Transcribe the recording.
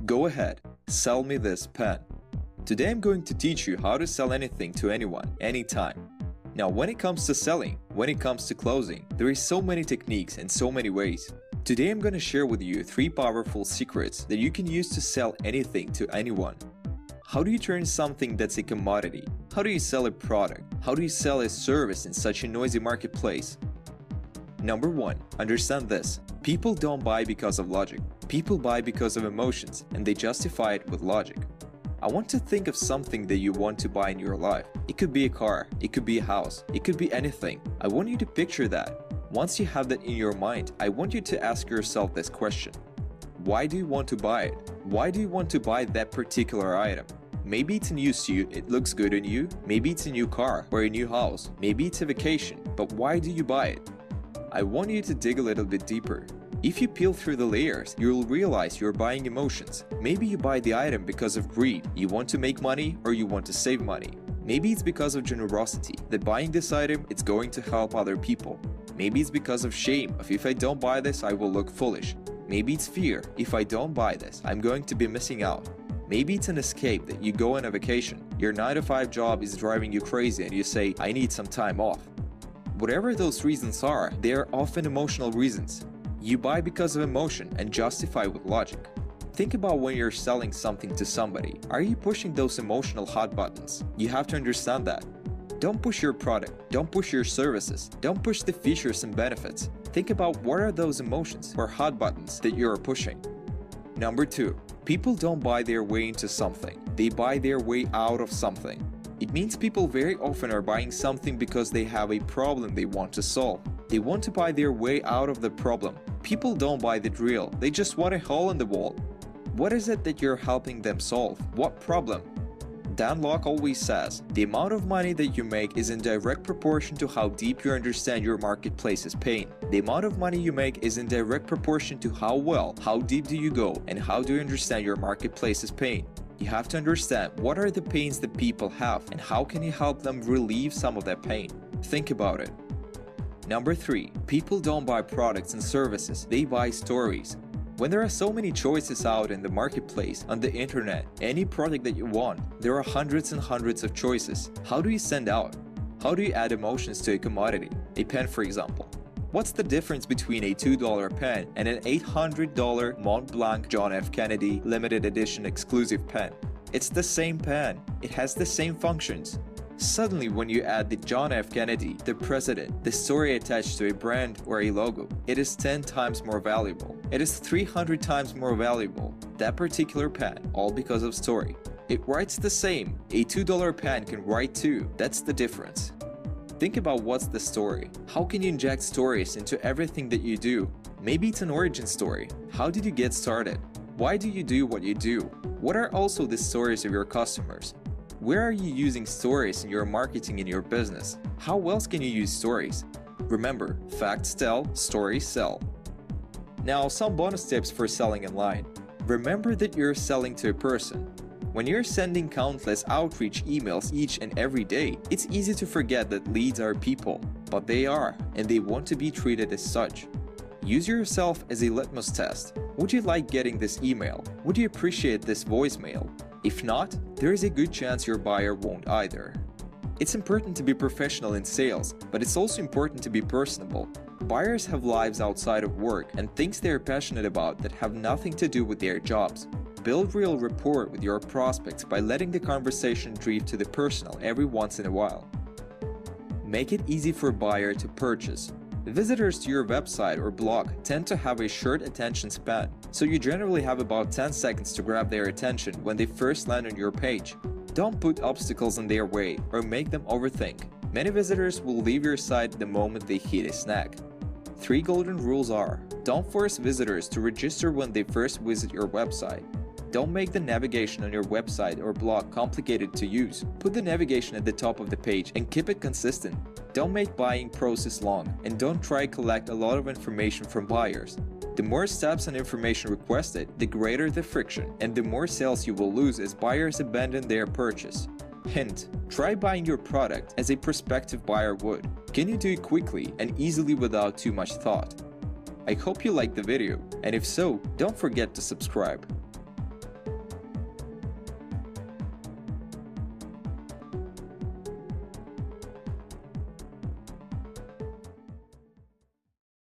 Go ahead, sell me this pen. Today I'm going to teach you how to sell anything to anyone, anytime. Now when it comes to selling, when it comes to closing, there is so many techniques and so many ways. Today I'm going to share with you 3 powerful secrets that you can use to sell anything to anyone. How do you turn something that's a commodity? How do you sell a product? How do you sell a service in such a noisy marketplace? Number 1. Understand this. People don't buy because of logic. People buy because of emotions, and they justify it with logic. I want to think of something that you want to buy in your life. It could be a car, it could be a house, it could be anything. I want you to picture that. Once you have that in your mind, I want you to ask yourself this question. Why do you want to buy it? Why do you want to buy that particular item? Maybe it's a new suit, it looks good on you. Maybe it's a new car or a new house. Maybe it's a vacation, but why do you buy it? I want you to dig a little bit deeper. If you peel through the layers, you'll realize you're buying emotions. Maybe you buy the item because of greed. You want to make money or you want to save money. Maybe it's because of generosity, that buying this item, it's going to help other people. Maybe it's because of shame, of if I don't buy this, I will look foolish. Maybe it's fear, if I don't buy this, I'm going to be missing out. Maybe it's an escape that you go on a vacation. Your 9-to-5 job is driving you crazy and you say, I need some time off. Whatever those reasons are, they are often emotional reasons. You buy because of emotion and justify with logic. Think about when you're selling something to somebody. Are you pushing those emotional hot buttons? You have to understand that. Don't push your product, don't push your services, don't push the features and benefits. Think about what are those emotions or hot buttons that you're pushing. Number 2. People don't buy their way into something. They buy their way out of something. It means people very often are buying something because they have a problem they want to solve. They want to buy their way out of the problem. People don't buy the drill, they just want a hole in the wall. What is it that you're helping them solve? What problem? Dan Lok always says, the amount of money that you make is in direct proportion to how deep you understand your marketplace's pain. The amount of money you make is in direct proportion to how well, how deep do you go, and how do you understand your marketplace's pain. You have to understand what are the pains that people have and how can you help them relieve some of that pain. Think about it. Number 3. People don't buy products and services, they buy stories. When there are so many choices out in the marketplace, on the internet, any product that you want, there are hundreds and hundreds of choices. How do you stand out? How do you add emotions to a commodity? A pen, for example. What's the difference between a $2 pen and an $800 Mont Blanc John F. Kennedy limited edition exclusive pen? It's the same pen. It has the same functions. Suddenly, when you add the John F. Kennedy, the president, the story attached to a brand or a logo, it is 10 times more valuable. It is 300 times more valuable. That particular pen, all because of story. It writes the same. A $2 pen can write too. That's the difference. Think about what's the story. How can you inject stories into everything that you do? Maybe it's an origin story. How did you get started? Why do you do what you do? What are also the stories of your customers? Where are you using stories in your marketing in your business? How else can you use stories? Remember, facts tell, stories sell. Now, some bonus tips for selling online. Remember that you're selling to a person. When you're sending countless outreach emails each and every day, it's easy to forget that leads are people, but they are, and they want to be treated as such. Use yourself as a litmus test. Would you like getting this email? Would you appreciate this voicemail? If not, there is a good chance your buyer won't either. It's important to be professional in sales, but it's also important to be personable. Buyers have lives outside of work and things they're passionate about that have nothing to do with their jobs. Build real rapport with your prospects by letting the conversation drift to the personal every once in a while. Make it easy for a buyer to purchase. Visitors to your website or blog tend to have a short attention span, so you generally have about 10 seconds to grab their attention when they first land on your page. Don't put obstacles in their way or make them overthink. Many visitors will leave your site the moment they hit a snag. 3 golden rules are: don't force visitors to register when they first visit your website. Don't make the navigation on your website or blog complicated to use. Put the navigation at the top of the page and keep it consistent. Don't make buying process long, and don't try to collect a lot of information from buyers. The more steps and information requested, the greater the friction, and the more sales you will lose as buyers abandon their purchase. Hint: try buying your product as a prospective buyer would. Can you do it quickly and easily without too much thought? I hope you liked the video, and if so, don't forget to subscribe.